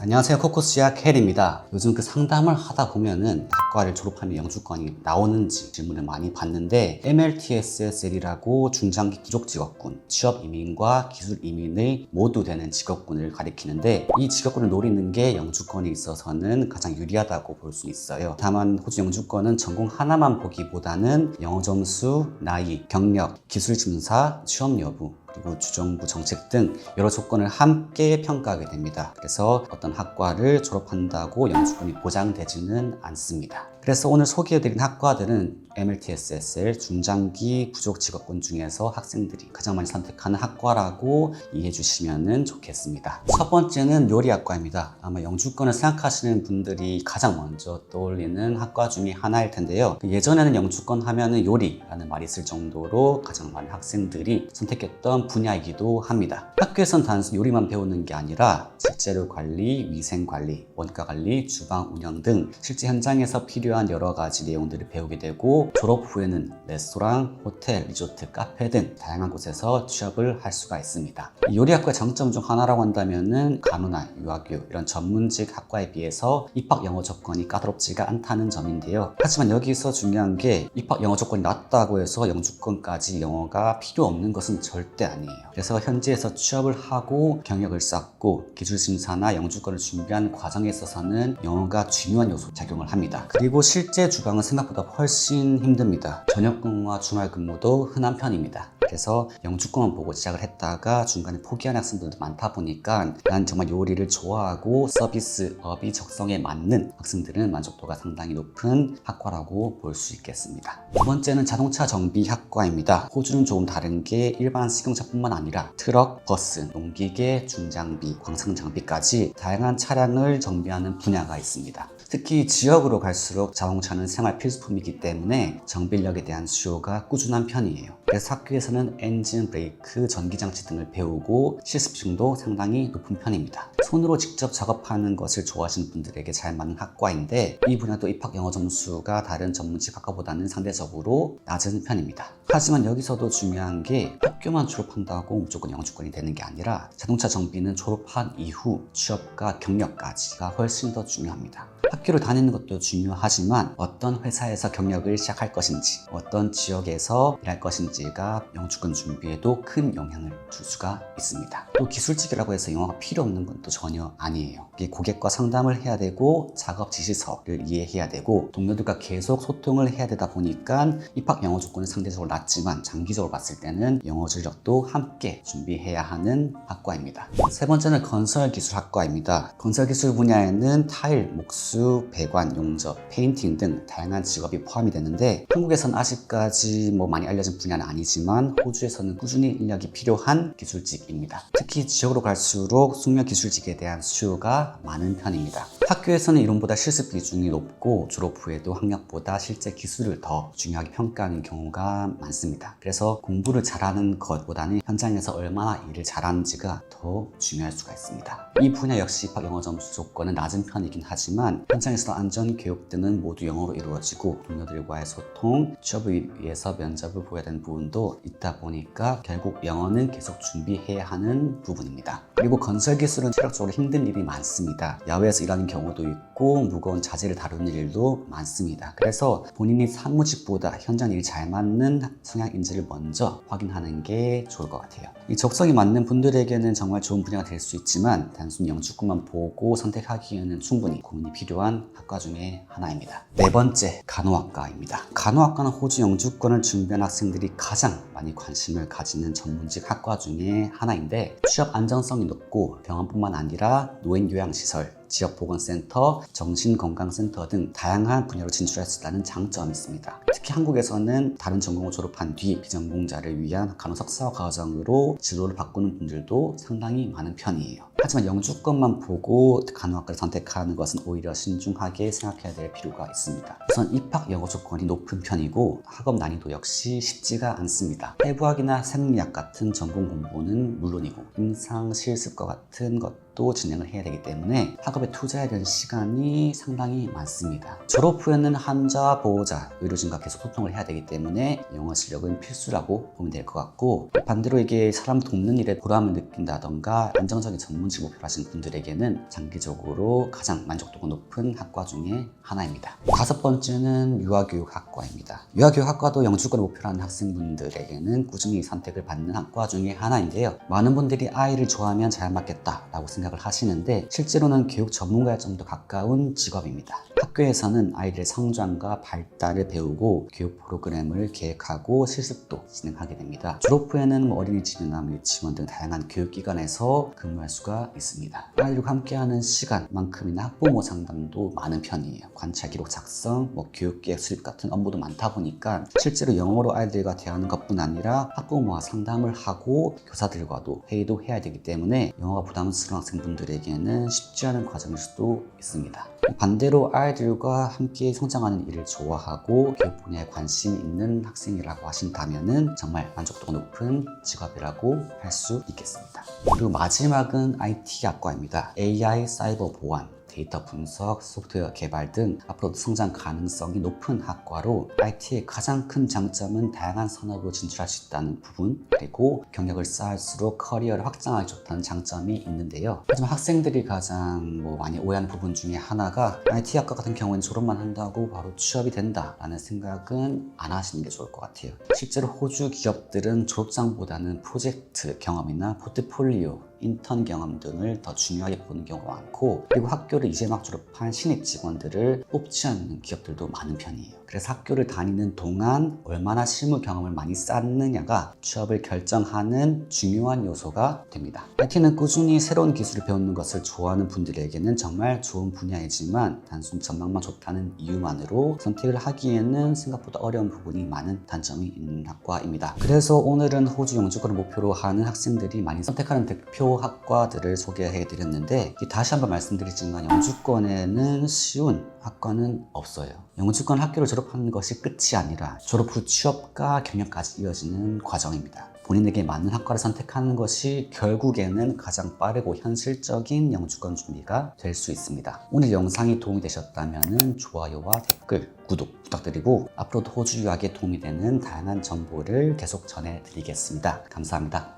안녕하세요. 코코스야 켈입니다. 요즘 상담을 하다 보면은 학과를 졸업하면 영주권이 나오는지 질문을 많이 받는데 MLTSSL이라고 중장기 부족 직업군, 취업 이민과 기술 이민의 모두 되는 직업군을 가리키는데 이 직업군을 노리는 게 영주권에 있어서는 가장 유리하다고 볼 수 있어요. 다만 호주 영주권은 전공 하나만 보기보다는 영어 점수, 나이, 경력, 기술 심사, 취업 여부, 그리고 주정부 정책 등 여러 조건을 함께 평가하게 됩니다. 그래서 어떤 학과를 졸업한다고 영주권이 보장되지는 않습니다. 그래서 오늘 소개해드린 학과들은 MLTSSL 중장기 부족 직업군 중에서 학생들이 가장 많이 선택하는 학과라고 이해해 주시면 좋겠습니다. 첫 번째는 요리학과입니다. 아마 영주권을 생각하시는 분들이 가장 먼저 떠올리는 학과 중에 하나일 텐데요. 예전에는 영주권 하면은 요리라는 말이 있을 정도로 가장 많은 학생들이 선택했던 분야이기도 합니다. 학교에선 단순 요리만 배우는 게 아니라 식재료 관리, 위생 관리, 원가 관리, 주방 운영 등 실제 현장에서 필요한 여러 가지 내용들을 배우게 되고 졸업 후에는 레스토랑, 호텔, 리조트, 카페 등 다양한 곳에서 취업을 할 수가 있습니다. 이 요리학과의 장점 중 하나라고 한다면은 간호나 유아교육 이런 전문직 학과에 비해서 입학 영어 조건이 까다롭지가 않다는 점인데요. 하지만 여기서 중요한 게 입학 영어 조건이 낮다고 해서 영주권까지 영어가 필요 없는 것은 절대 아니에요. 그래서 현지에서 취업을 하고 경력을 쌓고 기술 심사나 영주권을 준비한 과정에 있어서는 영어가 중요한 요소 작용을 합니다. 그리고 실제 주방은 생각보다 훨씬 힘듭니다. 저녁 근무와 주말 근무도 흔한 편입니다. 그래서 영주권만 보고 시작을 했다가 중간에 포기한 학생들도 많다 보니까 난 정말 요리를 좋아하고 서비스업이 적성에 맞는 학생들은 만족도가 상당히 높은 학과라고 볼 수 있겠습니다. 두 번째는 자동차 정비 학과입니다. 호주는 조금 다른 게 일반 승용차뿐만 아니라 트럭, 버스, 농기계, 중장비, 광산 장비까지 다양한 차량을 정비하는 분야가 있습니다. 특히 지역으로 갈수록 자동차는 생활 필수품이기 때문에 정비력에 대한 수요가 꾸준한 편이에요. 그래서 학교에서는 엔진, 브레이크, 전기장치 등을 배우고 실습증도 상당히 높은 편입니다. 손으로 직접 작업하는 것을 좋아하시는 분들에게 잘 맞는 학과인데 이 분야도 입학 영어 점수가 다른 전문직 학과보다는 상대적으로 낮은 편입니다. 하지만 여기서도 중요한 게 학교만 졸업한다고 무조건 영주권이 되는 게 아니라 자동차 정비는 졸업한 이후 취업과 경력까지가 훨씬 더 중요합니다. 학교를 다니는 것도 중요하지만 어떤 회사에서 경력을 시작할 것인지, 어떤 지역에서 일할 것인지가 영주권 준비에도 큰 영향을 줄 수가 있습니다. 또 기술직이라고 해서 영어가 필요 없는 건 또 전혀 아니에요. 고객과 상담을 해야 되고 작업 지시서를 이해해야 되고 동료들과 계속 소통을 해야 되다 보니까 입학 영어 조건은 상대적으로 낮지만 장기적으로 봤을 때는 영어 전력도 함께 준비해야 하는 학과입니다. 세 번째는 건설기술학과입니다. 건설기술 분야에는 타일, 목수, 배관, 용접, 페인팅 등 다양한 직업이 포함이 되는데 한국에서는 아직까지 많이 알려진 분야는 아니지만 호주에서는 꾸준히 인력이 필요한 기술직입니다. 특히 지역으로 갈수록 숙련 기술직에 대한 수요가 많은 편입니다. 학교에서는 이론보다 실습 비중이 높고 졸업 후에도 학력보다 실제 기술을 더 중요하게 평가하는 경우가 많습니다. 그래서 공부를 잘하는 것보다는 현장에서 얼마나 일을 잘하는지가 더 중요할 수가 있습니다. 이 분야 역시 입학 영어 점수 조건은 낮은 편이긴 하지만 현장에서 안전 교육 등은 모두 영어로 이루어지고 동료들과의 소통, 취업을 위해서 면접을 보여야 되는 부분도 있다 보니까 결국 영어는 계속 준비해야 하는 부분입니다. 그리고 건설기술은 체력적으로 힘든 일이 많습니다. 야외에서 일하는 경우도 있고 무거운 자재를 다루는 일도 많습니다. 그래서 본인이 사무직보다 현장 일이 잘 맞는 성향 인지를 먼저 확인하는 게 좋을 것 같아요. 이 적성이 맞는 분들에게는 정말 좋은 분야가 될 수 있지만 단순히 영주권만 보고 선택하기에는 충분히 고민이 필요한 학과 중에 하나입니다. 네 번째, 간호학과입니다. 간호학과는 호주 영주권을 준비한 학생들이 가장 많이 관심을 가지는 전문직 학과 중에 하나인데 취업 안정성이 높고 병원뿐만 아니라 노인요양시설, 지역보건센터, 정신건강센터 등 다양한 분야로 진출할 수 있다는 장점이 있습니다. 특히 한국에서는 다른 전공을 졸업한 뒤 비전공자를 위한 간호 석사 과정으로 진로를 바꾸는 분들도 상당히 많은 편이에요. 하지만 영주권만 보고 간호학과를 선택하는 것은 오히려 신중하게 생각해야 될 필요가 있습니다. 우선 입학 영어 조건이 높은 편이고 학업 난이도 역시 쉽지가 않습니다. 해부학이나 생리학 같은 전공 공부는 물론이고 임상 실습과 같은 것도 학업도 진행을 해야 되기 때문에 학업에 투자해야 되는 시간이 상당히 많습니다. 졸업 후에는 환자, 보호자, 의료진과 계속 소통을 해야 되기 때문에 영어 실력은 필수라고 보면 될 것 같고, 반대로 이게 사람 돕는 일에 보람을 느낀다던가 안정적인 전문직 목표를 하시는 분들에게는 장기적으로 가장 만족도가 높은 학과 중에 하나입니다. 다섯 번째는 유아교육학과입니다. 유아교육학과도 영주권을 목표로 하는 학생분들에게는 꾸준히 선택을 받는 학과 중에 하나인데요. 많은 분들이 아이를 좋아하면 잘 맞겠다라고 생각을 하시는데 실제로는 교육 전문가에 좀 더 가까운 직업입니다. 학교에서는 아이들의 성장과 발달을 배우고 교육 프로그램을 계획하고 실습도 진행하게 됩니다. 졸업 후에는 어린이집이나 유치원 등 다양한 교육기관에서 근무할 수가 있습니다. 아이들과 함께하는 시간만큼이나 학부모 상담도 많은 편이에요. 관찰 기록 작성, 교육계획 수립 같은 업무도 많다 보니까 실제로 영어로 아이들과 대하는 것뿐 아니라 학부모와 상담을 하고 교사들과도 회의도 해야 되기 때문에 영어가 부담스러운 학생분들에게는 쉽지 않은 과정일 수도 있습니다. 반대로 아이들과 함께 성장하는 일을 좋아하고 교육 분야에 관심 있는 학생이라고 하신다면 정말 만족도가 높은 직업이라고 할 수 있겠습니다. 그리고 마지막은 IT학과입니다. AI, 사이버 보안, 데이터 분석, 소프트웨어 개발 등 앞으로도 성장 가능성이 높은 학과로 IT의 가장 큰 장점은 다양한 산업으로 진출할 수 있다는 부분, 그리고 경력을 쌓을수록 커리어를 확장하기 좋다는 장점이 있는데요. 하지만 학생들이 가장 많이 오해하는 부분 중에 하나가 IT학과 같은 경우에는 졸업만 한다고 바로 취업이 된다라는 생각은 안 하시는 게 좋을 것 같아요. 실제로 호주 기업들은 졸업장보다는 프로젝트 경험이나 포트폴리오, 인턴 경험 등을 더 중요하게 보는 경우가 많고, 그리고 학교를 이제 막 졸업한 신입 직원들을 뽑지 않는 기업들도 많은 편이에요. 그래서 학교를 다니는 동안 얼마나 실무 경험을 많이 쌓느냐가 취업을 결정하는 중요한 요소가 됩니다. IT는 꾸준히 새로운 기술을 배우는 것을 좋아하는 분들에게는 정말 좋은 분야이지만 단순 전망만 좋다는 이유만으로 선택을 하기에는 생각보다 어려운 부분이 많은 단점이 있는 학과입니다. 그래서 오늘은 호주 영주권을 목표로 하는 학생들이 많이 선택하는 대표 학과들을 소개해 드렸는데, 다시 한번 말씀드리지만 영주권에는 쉬운 학과는 없어요. 영주권 학교를 졸업하는 것이 끝이 아니라 졸업 후 취업과 경력까지 이어지는 과정입니다. 본인에게 맞는 학과를 선택하는 것이 결국에는 가장 빠르고 현실적인 영주권 준비가 될 수 있습니다. 오늘 영상이 도움이 되셨다면 좋아요와 댓글, 구독 부탁드리고 앞으로도 호주 유학에 도움이 되는 다양한 정보를 계속 전해드리겠습니다. 감사합니다.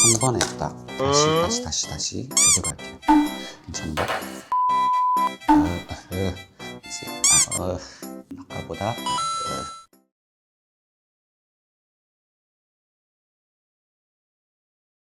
한 번에 딱 다시 제대로 할게요. 괜찮은가? 아까보다